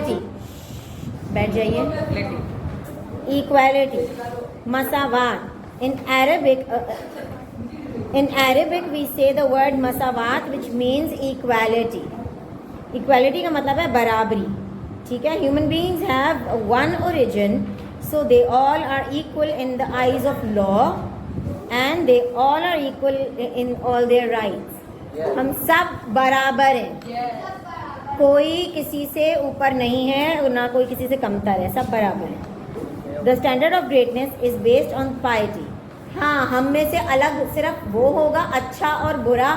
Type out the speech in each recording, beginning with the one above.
equality. بیٹھ جائیے. equality, مساوات. In Arabic we say the word مساوات which means equality. equality کا مطلب ہے برابری. ٹھیک ہے. human beings have one origin, so they all are equal in the eyes of law and they all are equal in all their rights. ہم سب برابر ہیں. کوئی کسی سے اوپر نہیں ہے اور نہ کوئی کسی سے کمتر ہے, سب برابر ہیں. The standard of greatness is based on piety. ہاں, ہم میں سے الگ صرف وہ ہوگا, اچھا اور برا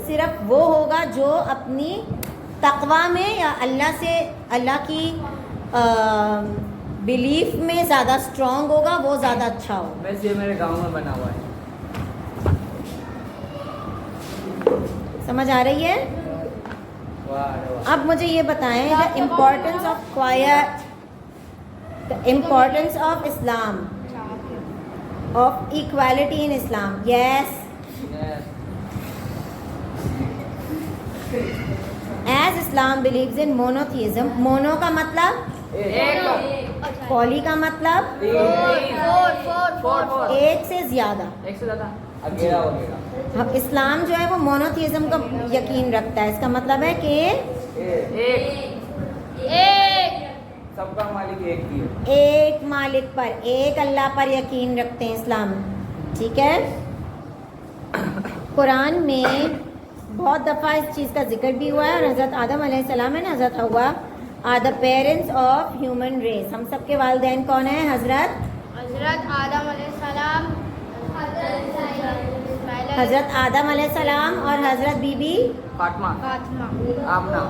صرف وہ ہوگا جو اپنی تقوی میں یا اللہ کی بلیف میں زیادہ اسٹرانگ ہوگا, وہ زیادہ اچھا ہوگا. ویسے میرے گاؤں میں بنا ہوا ہے. سمجھ آ رہی ہے؟ اب مجھے یہ بتائیں the importance of Islam, of equality in Islam. Yes. As Islam believes in monotheism. mono کا مطلب ایک, poly کا مطلب ایک سے زیادہ. اکیلا وغیرہ. اسلام جو ہے وہ مونوتھیزم کا یقین رکھتا ہے. اس کا مطلب ہے کہ سب کا مالک ایک ہی ہے. ایک مالک پر, ایک اللہ پر یقین رکھتے ہیں اسلام. ٹھیک ہے. قرآن میں بہت دفعہ اس چیز کا ذکر بھی ہوا ہے, اور حضرت آدم علیہ السلام ہے نا, حضرت حوا are the parents of human race. ہم سب کے والدین کون ہیں؟ حضرت آدم علیہ السلام, حضرت آدم علیہ السلام اور حضرت بی بی فاطمہ, آمنہ,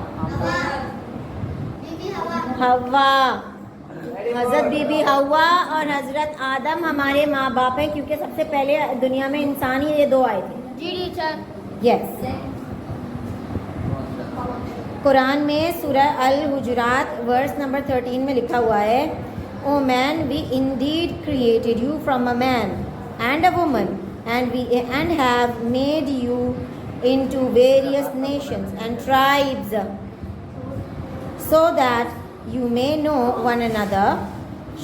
حوا. حضرت بی بی حوا اور حضرت آدم ہمارے ماں باپ ہیں, کیونکہ سب سے پہلے دنیا میں انسان ہی یہ دو آئے تھے. جی ٹیچر. یس. قرآن میں سورہ الحجرات ورس نمبر 13 میں لکھا ہوا ہے, O man we indeed created you from a man and a woman and have made you into various nations and tribes so that you may know one another.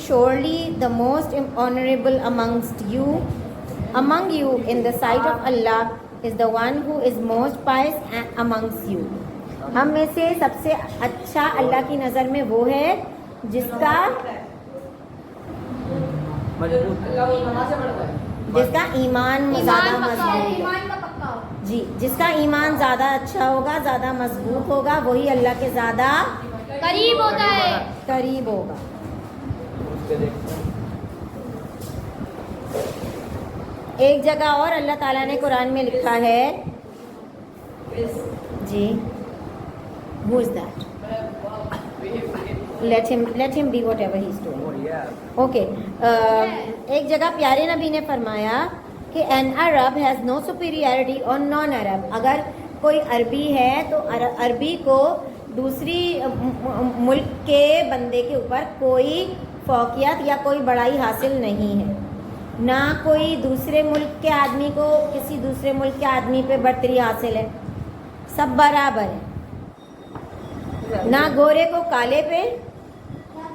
Surely the most honorable among you in the sight of Allah is the one who is most pious amongst you. ہم میں سے سب سے اچھا اللہ کی نظر میں وہ ہے جس کا ایمان زیادہ مضبوط. جی, جس کا ایمان زیادہ اچھا ہوگا, زیادہ مضبوط ہوگا, وہی اللہ کے زیادہ قریب ہوتا ہے. قریب ہوگا. ایک جگہ اور اللہ تعالیٰ نے قرآن میں لکھا ہے, جی, who is that? Let him be whatever he's doing. Okay. ایک جگہ پیارے نبی نے فرمایا کہ an Arab has no superiority on non-Arab. اگر کوئی عربی ہے تو عربی کو دوسری ملک کے بندے کے اوپر کوئی فوقیت یا کوئی بڑائی حاصل نہیں ہے. نہ کوئی دوسرے ملک کے آدمی کو کسی دوسرے ملک کے آدمی پہ برتری حاصل ہے, سب برابر ہے. نہ گورے کو کالے پہ,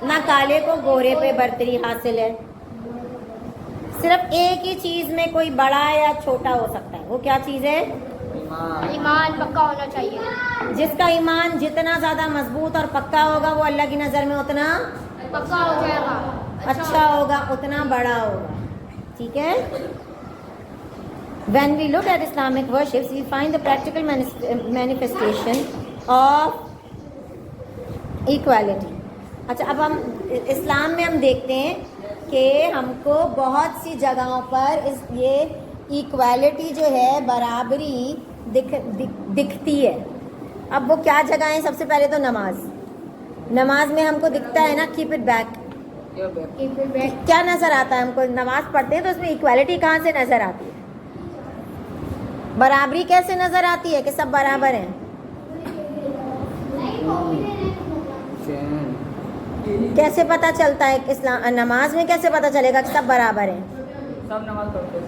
نہ کالے کو گورے پہ برتری حاصل ہے. صرف ایک ہی چیز میں کوئی بڑا یا چھوٹا ہو سکتا ہے. وہ کیا چیز ہے؟ ایمان پکا ہونا چاہیے. جس کا ایمان جتنا زیادہ مضبوط اور پکا ہوگا وہ اللہ کی نظر میں اتنا پکا ہو جائے گا, اچھا ہوگا, اتنا بڑا ہوگا. ٹھیک ہے. When we look at Islamic worships, we find the practical manifestation of equality. اچھا, اب ہم اسلام میں ہم دیکھتے ہیں کہ ہم کو بہت سی جگہوں پر یہ ایکویلٹی جو ہے, برابری دکھتی ہے. اب وہ کیا جگہ ہیں؟ سب سے پہلے تو نماز میں ہم کو دکھتا ہے نا, کیپ اٹ بیک. کیا نظر آتا ہے ہم کو؟ نماز پڑھتے ہیں تو اس میں ایکویلٹی کہاں سے نظر آتی ہے؟ برابری کیسے نظر آتی ہے کہ سب برابر ہیں؟ کیسے پتہ چلتا ہے؟ نماز میں کیسے پتہ چلے گا کہ سب برابر ہیں؟ سب نماز پڑھتے ہیں.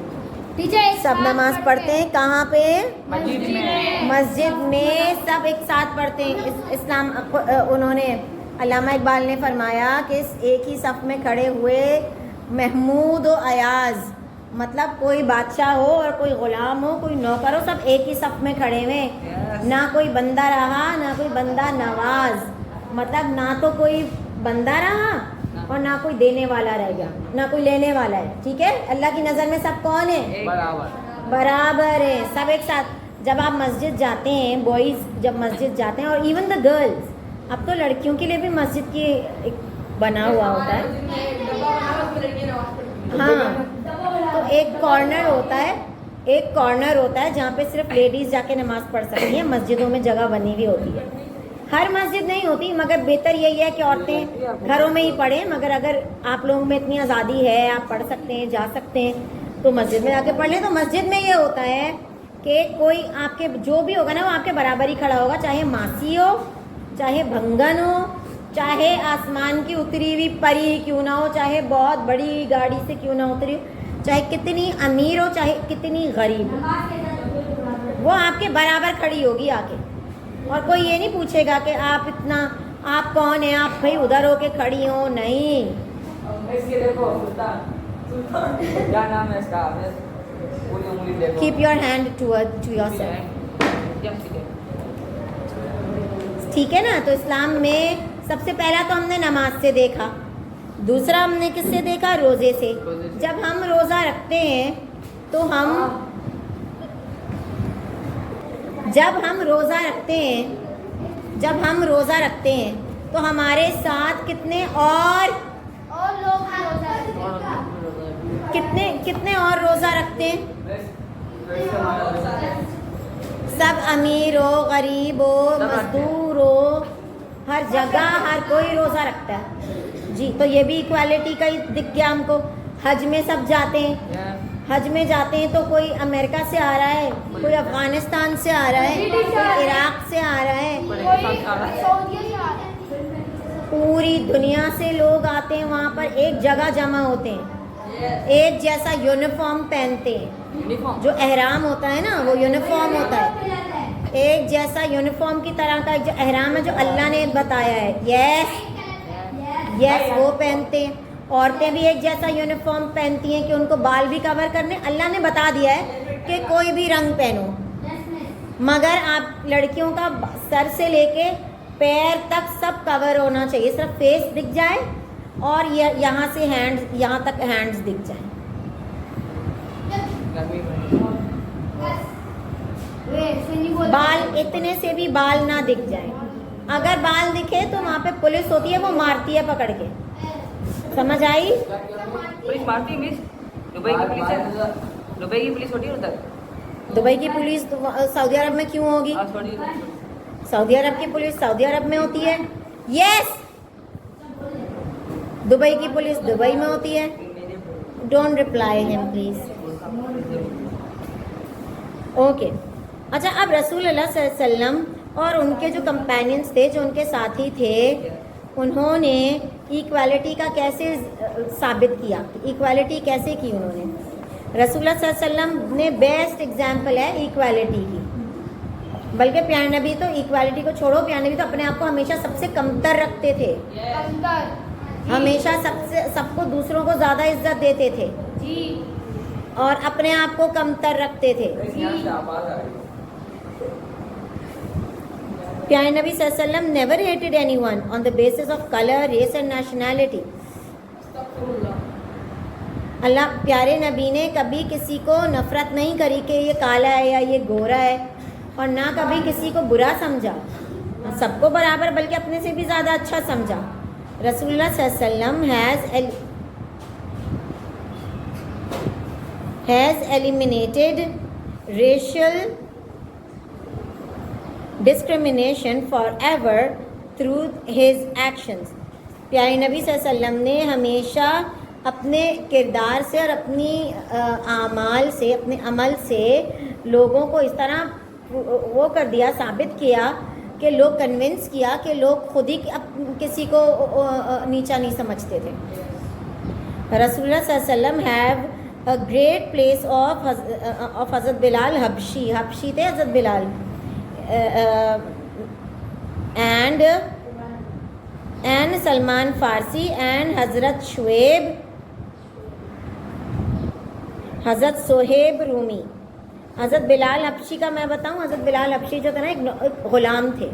سب نماز پڑھتے ہیں. کہاں پہ؟ مسجد میں. مسجد میں سب ایک ساتھ پڑھتے ہیں. اسلام انہوں نے علامہ اقبال نے فرمایا کہ ایک ہی صف میں کھڑے ہوئے محمود و ایاز، مطلب کوئی بادشاہ ہو اور کوئی غلام ہو، کوئی نوکر ہو، سب ایک ہی صف میں کھڑے ہوئے، نہ کوئی بندہ رہا نہ کوئی بندہ نواز، مطلب نہ تو کوئی بندہ رہا اور نہ کوئی دینے والا رہ گیا، نہ کوئی لینے والا ہے. ٹھیک ہے، اللہ کی نظر میں سب کون ہے؟ برابر ہے، سب ایک ساتھ. جب آپ مسجد جاتے ہیں، بوائز جب مسجد جاتے ہیں، اور ایون دا گرلز، اب تو لڑکیوں کے لیے بھی مسجد کی ایک بنا ہوا ہوتا ہے. ہاں، تو ایک کارنر ہوتا ہے جہاں پہ صرف لیڈیز جا کے نماز پڑھ سکتی ہیں. مسجدوں میں جگہ بنی ہوئی ہوتی ہے، ہر مسجد نہیں ہوتی، مگر بہتر یہی ہے کہ عورتیں گھروں میں ہی پڑھیں. مگر اگر آپ لوگوں میں اتنی آزادی ہے، آپ پڑھ سکتے ہیں، جا سکتے ہیں، تو مسجد میں جا کے پڑھ لیں. تو مسجد میں یہ ہوتا ہے کہ کوئی آپ کے جو بھی ہوگا نا وہ آپ کے برابر ہی کھڑا ہوگا، چاہے ماسی ہو، چاہے بھنگن ہو، چاہے آسمان کی اتری ہوئی پری کیوں نہ ہو، چاہے بہت بڑی گاڑی سے کیوں نہ اتری ہو، چاہے کتنی امیر ہو، چاہے کتنی غریب ہو، وہ آپ کے برابر کھڑی ہوگی آ کے. اور کوئی یہ نہیں پوچھے گا کہ آپ کون ہیں، آپ بھائی ادھر ہو کے کھڑی ہو. نہیں. کیا نام ہے اس کا؟ Keep your hand to yourself. ٹھیک ہے نا. تو اسلام میں سب سے پہلا تو ہم نے نماز سے دیکھا، دوسرا ہم نے کس سے دیکھا؟ روزے سے. جب ہم روزہ رکھتے ہیں تو جب ہم روزہ رکھتے ہیں تو ہمارے ساتھ کتنے اور لوگ روزہ رکھتے ہیں. کتنے اور روزہ رکھتے ہیں؟ سب امیر ہو، غریب ہو، مزدور ہو، ہر جگہ ہر کوئی روزہ رکھتا ہے. جی، تو یہ بھی ایکوالٹی کا ہی دکھ گیا ہم کو. حج میں سب جاتے ہیں، حج میں جاتے ہیں تو کوئی امریکہ سے آ رہا ہے، کوئی افغانستان سے آ رہا ہے، کوئی عراق سے آ رہا ہے، پوری دنیا سے لوگ آتے ہیں وہاں پر، ایک جگہ جمع ہوتے ہیں، ایک جیسا یونیفارم پہنتے ہیں. جو احرام ہوتا ہے نا وہ یونیفارم ہوتا ہے، ایک جیسا یونیفارم کی طرح کا جو احرام ہے جو اللہ نے بتایا ہے. یس وہ پہنتے ہیں. عورتیں بھی ایک جیسا یونیفارم پہنتی ہیں کہ ان کو بال بھی کور کرنے. اللہ نے بتا دیا ہے کہ کوئی بھی رنگ پہنو، مگر آپ لڑکیوں کا سر سے لے کے پیر تک سب کور ہونا چاہیے، صرف فیس دکھ جائے اور یہاں سے یہاں تک ہینڈز دکھ جائیں. بال اتنے سے بھی بال نہ دکھ جائیں. اگر بال دکھے تو وہاں پہ پولیس ہوتی ہے، وہ مارتی ہے پکڑ کے. سمجھ آئی؟ پولیس مارتی ہے. دبئی کی پولیس ہوتی ہے ادھر. دبئی کی پولیس سعودی عرب میں کیوں ہوگی؟ سعودی عرب کی پولیس سعودی عرب میں ہوتی ہے. یس، دبئی کی پولیس دبئی میں ہوتی ہے. ڈونٹ ریپلائی ہم پلیز. اوکے. اچھا، اب رسول اللہ صلی اللہ علیہ وسلم اور ان کے جو کمپینینز تھے، جو ان کے ساتھی تھے، انہوں نے ایکوالٹی کا کیسے ثابت کیا؟ ایکوالٹی کیسے کی انہوں نے؟ رسول اللہ صلی اللہ علیہ وسلم نے بیسٹ ایگزامپل ہے ایکوالٹی کی. بلکہ پیارے نبی تو ایکوالٹی کو چھوڑو، پیارے نبی تو اپنے آپ کو ہمیشہ سب سے کمتر رکھتے تھے، ہمیشہ سب کو دوسروں کو زیادہ عزت دیتے تھے اور اپنے آپ کو کمتر رکھتے تھے. پیارے نبی صلی اللہ علیہ وسلم never hated anyone on the basis of color, race and nationality. اللہ پیارے نبی نے کبھی کسی کو نفرت نہیں کری کہ یہ کالا ہے یا یہ گورا ہے، اور نہ کبھی کسی کو برا سمجھا، سب کو برابر بلکہ اپنے سے بھی زیادہ اچھا سمجھا. رسول اللہ صلی اللہ علیہ وسلم has eliminated racial discrimination forever through his actions. پیارے نبی صلی اللہ علیہ وسلم نے ہمیشہ اپنے کردار سے اور اپنی اعمال سے، اپنے عمل سے لوگوں کو اس طرح وہ کر دیا، ثابت کیا کہ لوگ کنونس کیا کہ لوگ خود ہی کسی کو نیچا نہیں سمجھتے تھے. رسول اللہ صلی اللہ علیہ وسلم have a great place of حضرت بلال حبشی تھے حضرت بلال, and and Salman Farsi and Hazrat Shuaib, Hazrat Sohaib Rumi. حضرت بلال حبشی کا میں بتاؤں. حضرت بلال حبشی جو تھا نا ایک غلام تھے.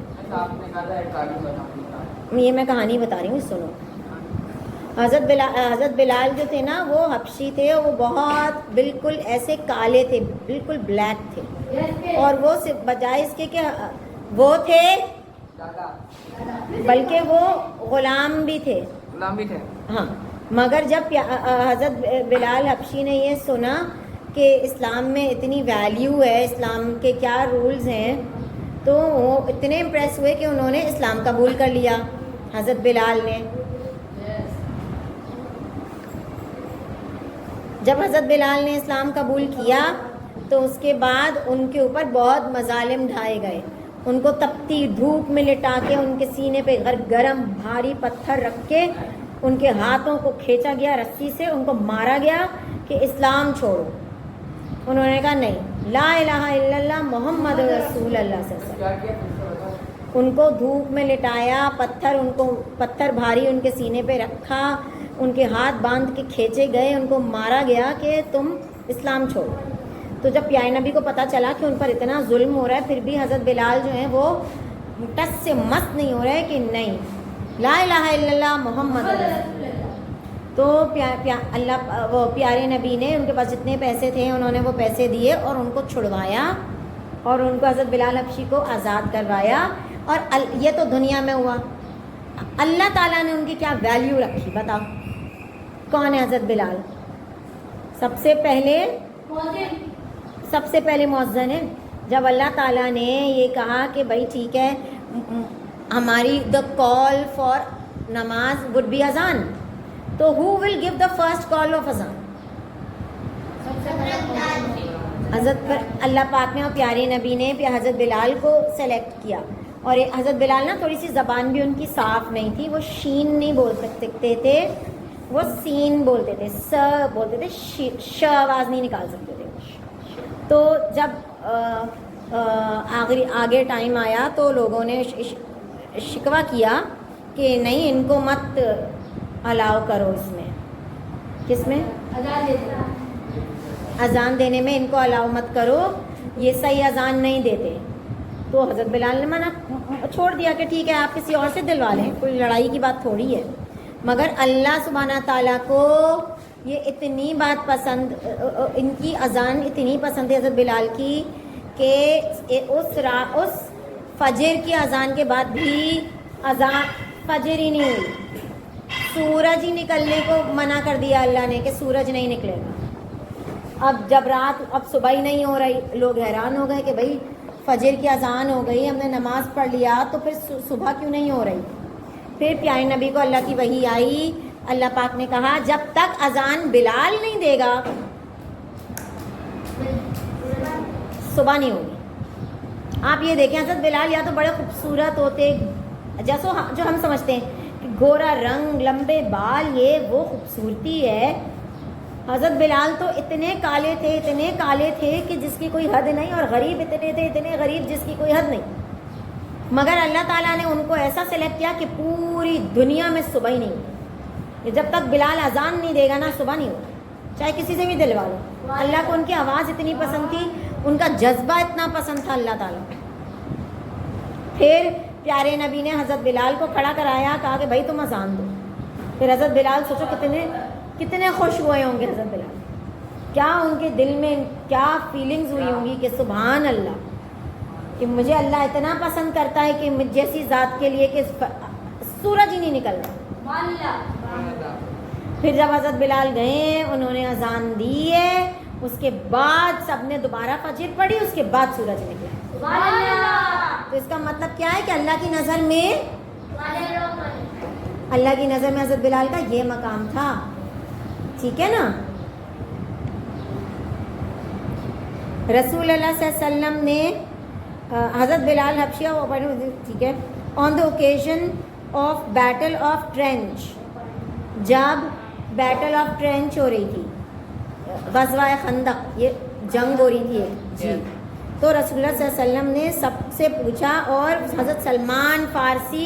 یہ میں کہانی بتا رہی ہوں, سنو. حضرت بلال جو تھے نا وہ حبشی تھے, وہ بہت بالکل ایسے کالے تھے, بالکل بلیک تھے, اور وہ بجائے اس کے کہ وہ تھے بلکہ وہ غلام بھی تھے. ہاں, مگر جب حضرت بلال حبشی نے یہ سنا کہ اسلام میں اتنی ویلیو ہے, اسلام کے کیا رولز ہیں, تو وہ اتنے امپریس ہوئے کہ انہوں نے اسلام قبول کر لیا حضرت بلال نے. جب حضرت بلال نے اسلام قبول کیا تو اس کے بعد ان کے اوپر بہت مظالم ڈھائے گئے. ان کو تپتی دھوپ میں لٹا کے ان کے سینے پہ گرم بھاری پتھر رکھ کے ان کے ہاتھوں کو کھینچا گیا رسی سے, ان کو مارا گیا کہ اسلام چھوڑو. انہوں نے کہا نہیں, لا الہ الا اللہ محمد رسول اللہ صلی اللہ علیہ وسلم. ان کو دھوپ میں لٹایا, پتھر بھاری ان کے سینے پہ رکھا, ان کے ہاتھ باندھ کے کھینچے گئے, ان کو مارا گیا کہ تم اسلام چھوڑو. تو جب پیارے نبی کو پتہ چلا کہ ان پر اتنا ظلم ہو رہا ہے, پھر بھی حضرت بلال جو ہیں وہ ٹس سے مست نہیں ہو رہے کہ نہیں, لا الہ الا اللہ محمد رسول اللہ. تو اللہ وہ پیارے نبی نے ان کے پاس جتنے پیسے تھے انہوں نے وہ پیسے دیے اور ان کو چھڑوایا اور ان کو حضرت بلال حبشی کو آزاد کروایا. اور یہ تو دنیا میں ہوا. اللہ تعالیٰ نے ان کی کیا ویلیو رکھی بتاؤ. کون ہے حضرت بلال؟ سب سے پہلے مؤذن ہے. جب اللہ تعالیٰ نے یہ کہا کہ بھائی ٹھیک ہے, ہماری دا کال فار نماز وڈ بی اذان, تو who will give the first call of azan؟ حضرت اللہ پاک نے اور پیارے نبی نے حضرت بلال کو سلیکٹ کیا. اور حضرت بلال نا تھوڑی سی زبان بھی ان کی صاف نہیں تھی, وہ شین نہیں بول سکتے تھے, وہ سین بولتے تھے, س بولتے تھے, ش آواز نہیں نکال سکتے تھے. تو جب آگے ٹائم آیا تو لوگوں نے شکوہ کیا کہ نہیں, ان کو مت الاؤ کرو اس میں. کس میں؟ اذان دینے میں ان کو الاؤ مت کرو, یہ صحیح اذان نہیں دیتے. تو حضرت بلال نے منع چھوڑ دیا کہ ٹھیک ہے آپ کسی اور سے دلوا لیں, کوئی لڑائی کی بات تھوڑی ہے. مگر اللہ سبحانہ تعالیٰ کو یہ اتنی بات پسند, ان کی اذان اتنی پسند ہے حضرت بلال کی کہ اس فجر کی اذان کے بعد بھی اذان فجر ہی نہیں ہوئی, سورج ہی نکلنے کو منع کر دیا اللہ نے کہ سورج نہیں نکلے گا. اب جب اب صبح ہی نہیں ہو رہی, لوگ حیران ہو گئے کہ بھائی فجر کی اذان ہو گئی, ہم نے نماز پڑھ لیا, تو پھر صبح کیوں نہیں ہو رہی؟ پھر پیارے نبی کو اللہ کی وحی آئی, اللہ پاک نے کہا جب تک اذان بلال نہیں دے گا صبح نہیں ہوگی. آپ یہ دیکھیں حضرت بلال یا تو بڑے خوبصورت ہوتے, جیسو جو ہم سمجھتے ہیں کہ گورا رنگ, لمبے بال, یہ وہ خوبصورتی ہے. حضرت بلال تو اتنے کالے تھے کہ جس کی کوئی حد نہیں, اور غریب اتنے غریب جس کی کوئی حد نہیں. مگر اللہ تعالیٰ نے ان کو ایسا سلیکٹ کیا کہ پوری دنیا میں صبح ہی نہیں ہوئی. جب تک بلال اذان نہیں دے گا نا صبح نہیں ہوگی, چاہے کسی سے بھی دلوا لو. اللہ کو ان کی آواز اتنی پسند تھی, ان کا جذبہ اتنا پسند تھا اللہ تعالیٰ. پھر پیارے نبی نے حضرت بلال کو کھڑا کرایا, کہا کہ بھائی تم اذان دو. پھر حضرت بلال سوچو کتنے خوش ہوئے ہوں گے حضرت بلال, کیا ان کے دل میں کیا فیلنگز ہوئی ہوں گی کہ سبحان اللہ, کہ مجھے اللہ اتنا پسند کرتا ہے کہ مجھ جیسی ذات کے لیے کہ سورج ہی نہیں نکل رہا. پھر جب حضرت بلال گئے, انہوں نے اذان دی ہے, اس کے بعد سب نے دوبارہ فجر پڑھی, اس کے بعد سورج نکلا. تو اس کا مطلب کیا ہے کہ اللہ کی نظر میں حضرت بلال کا یہ مقام تھا. ٹھیک ہے نا. رسول اللہ صلی اللہ علیہ وسلم نے حضرت بلال حبشیہ, ٹھیک ہے, آن دا اوکیزن آف بیٹل آف ٹرینچ, جب بیٹل آف ٹرینچ ہو رہی تھی, غزوہ خندق, یہ جنگ ہو رہی تھی جی, تو رسول اللہ صلی اللہ علیہ وسلم نے سب سے پوچھا, اور حضرت سلمان فارسی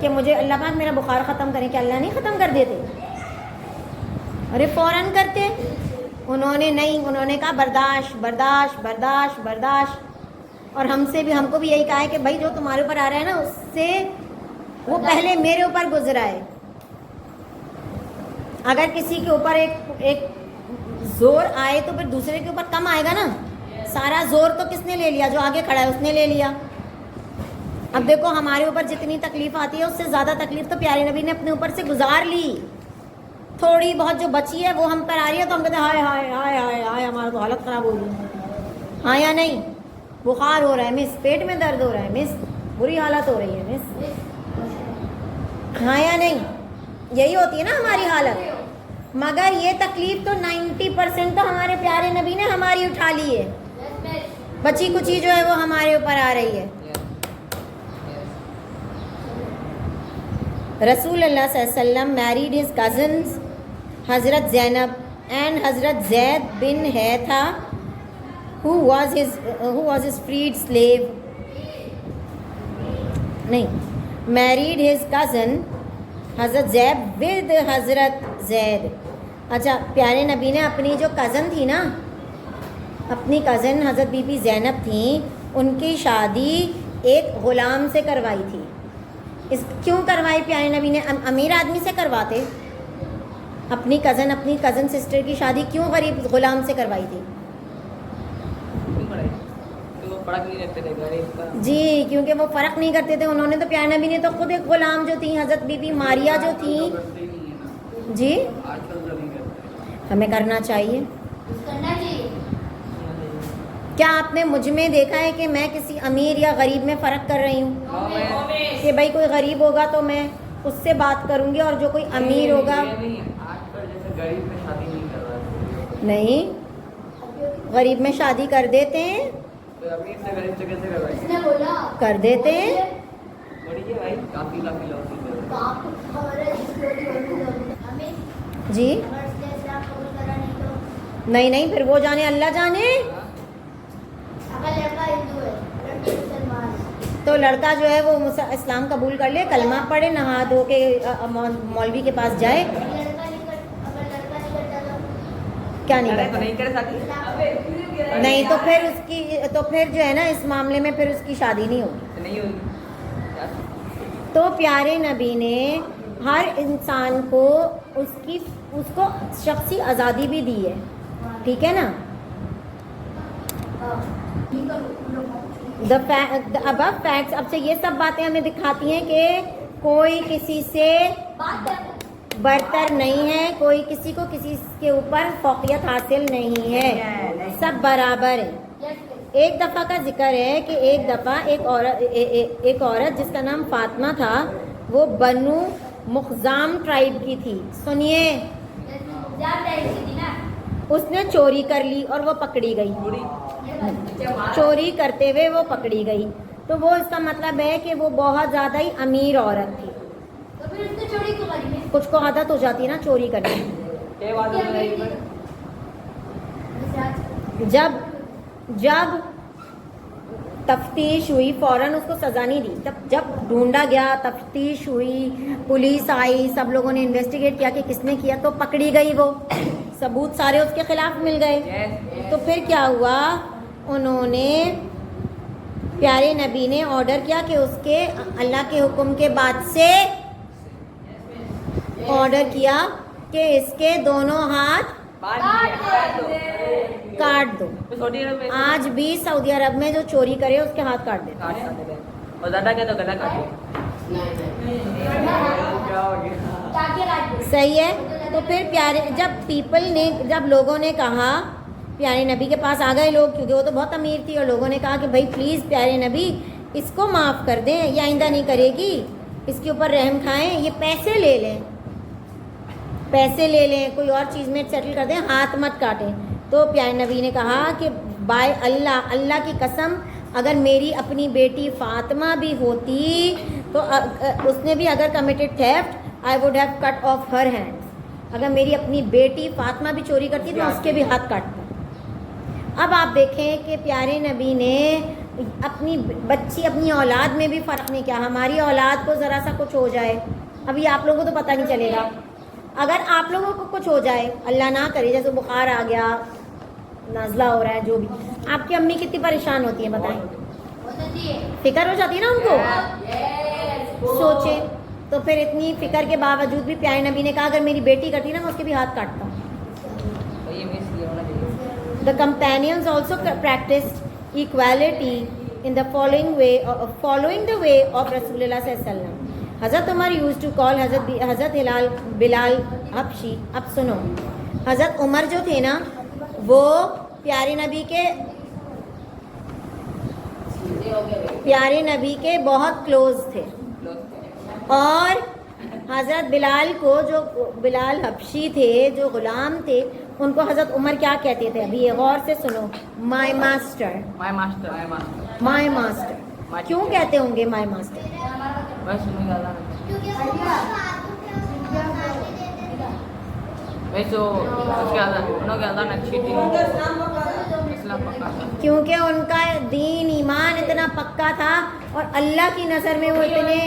کہ مجھے اللہ پاک میرا بخار ختم کرے، کہ اللہ نہیں ختم کر دیتے؟ ارے فوراً کرتے. انہوں نے نہیں، انہوں نے کہا برداشت برداشت برداشت برداشت. اور ہم کو بھی یہی کہا ہے کہ بھائی جو تمہارے اوپر آ رہا ہے نا اس سے وہ پہلے میرے اوپر گزرا ہے. اگر کسی کے اوپر ایک زور آئے تو پھر دوسرے کے اوپر کم آئے گا نا. سارا زور تو کس نے لے لیا؟ جو آگے کھڑا ہے اس نے لے لیا. اب دیکھو ہمارے اوپر جتنی تکلیف آتی ہے اس سے زیادہ تکلیف تو پیارے نبی نے اپنے اوپر سے گزار لی. تھوڑی بہت جو بچی ہے وہ ہم پر آ رہی ہے تو ہم کہتے ہیں ہائے ہائے ہائے ہائے ہائے ہمارا تو حالت خراب ہو گئی. ہاں یا نہیں؟ بخار ہو رہا ہے مس، پیٹ میں درد ہو رہا ہے مس، بری حالت ہو رہی ہے مس. ہاں یا نہیں؟ یہی ہوتی ہے نا ہماری حالت. مگر یہ تکلیف تو 90% تو ہمارے پیارے نبی نے ہماری اٹھا لی ہے. بچی کچی جو ہے وہ ہمارے اوپر آ رہی ہے. رسول اللہ صلی اللہ علیہ وسلم married his cousins حضرت زینب and حضرت زید بن ہیتھا who was his freed slave. نہیں، married his cousin حضرت زید with حضرت زید. اچھا، پیارے نبی نے اپنی جو کزن تھی نا، اپنی کزن حضرت بی بی زینب تھیں، ان کی شادی ایک غلام سے کروائی تھی. کیوں کروائی پیارے نبی نے؟ امیر آدمی سے کرواتے. اپنی کزن سسٹر کی شادی کیوں غریب غلام سے کروائی تھی؟ جی، کیونکہ وہ فرق نہیں کرتے تھے. انہوں نے تو پیارے نبی نے تو خود ایک غلام جو تھی حضرت بی بی ماریا جو تھیں. جی، ہمیں کرنا چاہیے. کیا آپ نے مجھ میں دیکھا ہے کہ میں کسی امیر یا غریب میں فرق کر رہی ہوں؟ کہ بھائی کوئی غریب ہوگا تو میں اس سے بات کروں گی اور جو کوئی امیر ہوگا نہیں. غریب میں شادی کر دیتے ہیں، کر دیتے ہیں. جی نہیں، پھر وہ جانے، اللہ جانے. تو لڑکا جو ہے وہ اسلام قبول کر لے، کلمہ پڑھے، نہا دھو کے مولوی کے پاس جائے. کیا نہیں کرتا؟ نہیں تو پھر جو ہے نا اس معاملے میں پھر اس کی شادی نہیں ہوگی. تو پیارے نبی نے ہر انسان کو اس کو شخصی آزادی بھی دی ہے. ٹھیک ہے نا؟ the above facts اب سے یہ سب باتیں ہمیں دکھاتی ہیں کہ کوئی کسی سے برتر نہیں ہے، کوئی کسی کو کسی کے اوپر فوقیت حاصل نہیں ہے، سب برابر ہیں. ایک دفعہ کا ذکر ہے کہ ایک دفعہ ایک عورت جس کا نام فاطمہ تھا، وہ بنو مخزام ٹرائب کی تھی. سنیے، اس نے چوری کر لی اور وہ پکڑی گئی. چوری کرتے ہوئے وہ پکڑی گئی. تو وہ اس کا مطلب ہے کہ وہ بہت زیادہ ہی امیر عورت تھی. کچھ کو عادت ہو جاتی ہے نا چوری کرنے. جب تفتیش ہوئی فوراً اس کو سزا نہیں دی. جب ڈھونڈا گیا، تفتیش ہوئی، پولیس آئی، سب لوگوں نے انویسٹیگیٹ کیا کہ کس نے کیا، تو پکڑی گئی. وہ ثبوت سارے اس کے خلاف مل گئے. تو پھر کیا ہوا؟ انہوں نے، پیارے نبی نے آرڈر کیا کہ اس کے، اللہ کے حکم کے بعد سے آرڈر کیا کہ اس کے دونوں ہاتھ کاٹ دو. آج بھی سعودی عرب میں جو چوری کرے اس کے ہاتھ کاٹ دے. صحیح ہے. تو پھر جب لوگوں نے کہا، پیارے نبی کے پاس آ گئے لوگ، کیونکہ وہ تو بہت امیر تھی، اور لوگوں نے کہا کہ بھائی پلیز پیارے نبی اس کو معاف کر دیں، یہ آئندہ نہیں کرے گی، اس کے اوپر رحم کھائیں، یہ پیسے لے لیں، کوئی اور چیز میں سیٹل کر دیں، ہاتھ مت کاٹیں. تو پیارے نبی نے کہا کہ بائے اللہ کی قسم، اگر میری اپنی بیٹی فاطمہ بھی ہوتی تو اس نے بھی اگر committed theft, I would have cut off her hand. اگر میری اپنی بیٹی فاطمہ بھی چوری کرتی تو اس کے بھی ہاتھ کاٹتا. اب آپ دیکھیں کہ پیارے نبی نے اپنی بچی اپنی اولاد میں بھی فرق نہیں کیا. ہماری اولاد کو ذرا سا کچھ ہو جائے, ابھی آپ لوگوں کو تو پتہ نہیں چلے گا, اگر آپ لوگوں کو کچھ ہو جائے اللہ نہ کرے, جیسے بخار آ گیا, نازلہ ہو رہا ہے, جو بھی, آپ کی امی کتنی پریشان ہوتی ہیں بتائیں, فکر ہو جاتی ہے نا ان کو. سوچیں تو پھر اتنی فکر کے باوجود بھی پیارے نبی نے کہا اگر میری بیٹی کرتی نا میں اس کے بھی ہاتھ کاٹتا. یہ مس یہ ہونا چاہیے. The companions also practiced equality in the following the way of Rasulullah sallallahu alaihi wasallam. Hazrat Umar used to call Hazrat Bilal Habshi. اب سنو, حضرت عمر جو تھے نا وہ پیارے نبی کے بہت کلوز تھے, اور حضرت بلال کو, جو بلال حبشی تھے, جو غلام تھے, ان کو حضرت عمر کیا کہتے تھے؟ ابھی یہ غور سے سنو, my master. My master. My master کیوں کہتے ہوں گے مائی ماسٹر؟ بس سنو زیادہ ویسو اس کے انہوں کے اللہ اچھی تھی, اسلام پکا تھا. کیونکہ ان کا دین ایمان اتنا پکا تھا اور اللہ کی نظر میں وہ اتنے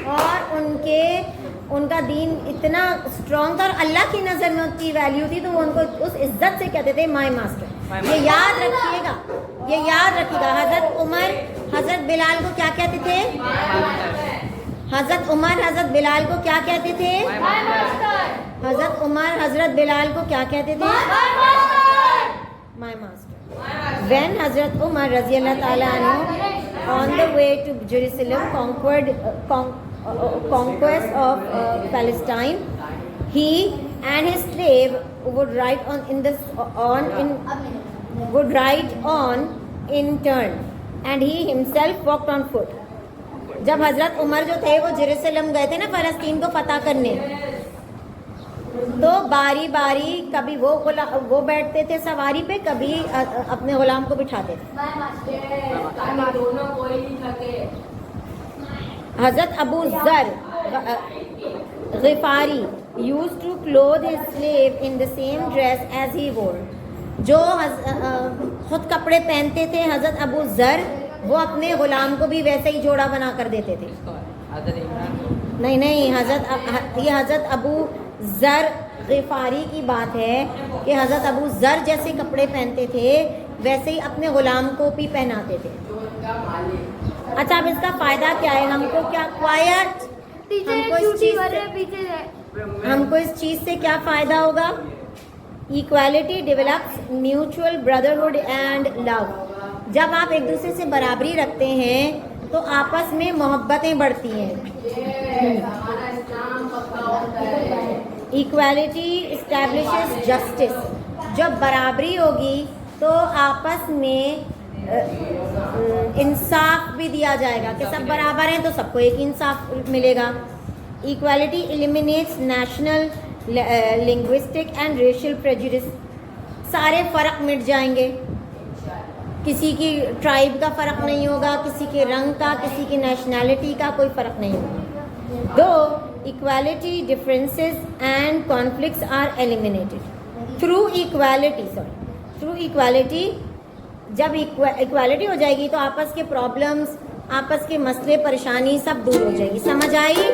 اور ان کا دین اتنا اسٹرانگ تھا اور اللہ کی نظر میں ان کی ویلیو تھی, تو وہ ان کو اس عزت سے کہتے تھے مائی ماسٹر. یہ یاد رکھیے گا, یہ یاد رکھیے گا. حضرت عمر حضرت بلال کو کیا کہتے تھے؟ حضرت عمر حضرت بلال کو کیا کہتے تھے؟ حضرت عمر حضرت بلال کو کیا کہتے تھے؟ My master. When Hazrat Umar رضی اللہ تعالیٰ عنہ on the way to Jerusalem conquest of Palestine, he and his slave would ride on in turn, and he himself walked on foot. جب حضرت عمر جو تھے وہ جیروسلم گئے تھے نا فلسطین کو فتح کرنے, تو باری باری کبھی وہ بیٹھتے تھے سواری پہ, کبھی اپنے غلام کو بٹھاتے تھے. حضرت ابو ذر غفاری used to clothe his slave in the same dress as he wore. جو خود کپڑے پہنتے تھے حضرت ابو ذر, وہ اپنے غلام کو بھی ویسے ہی جوڑا بنا کر دیتے تھے. نہیں, یہ حضرت ابو ذر غفاری کی بات ہے کہ حضرت ابو ذر جیسے کپڑے پہنتے تھے ویسے ہی اپنے غلام کو بھی پہناتے تھے. اچھا, اب اس کا فائدہ کیا ہے؟ ہم کو کیا ہم کو اس چیز سے کیا فائدہ ہوگا؟ Equality develops mutual brotherhood and love. جب آپ ایک دوسرے سے برابری رکھتے ہیں تو آپس میں محبتیں بڑھتی ہیں. Equality establishes justice. جب برابری ہوگی تو آپس میں انصاف بھی دیا جائے گا کہ سب برابر ہیں تو سب کو ایک انصاف ملے گا. Equality eliminates national linguistic and racial prejudice. سارے فرق مٹ جائیں گے, کسی کی ٹرائب کا فرق نہیں ہوگا, کسی کے رنگ کا, کسی کی نیشنلٹی کا کوئی فرق نہیں ہوگا. دو equality differences and conflicts are eliminated through equality. جب equality ہو جائے گی تو آپس کے پرابلمس, آپس کے مسئلے پریشانی سب دور ہو جائے گی. سمجھ آئی؟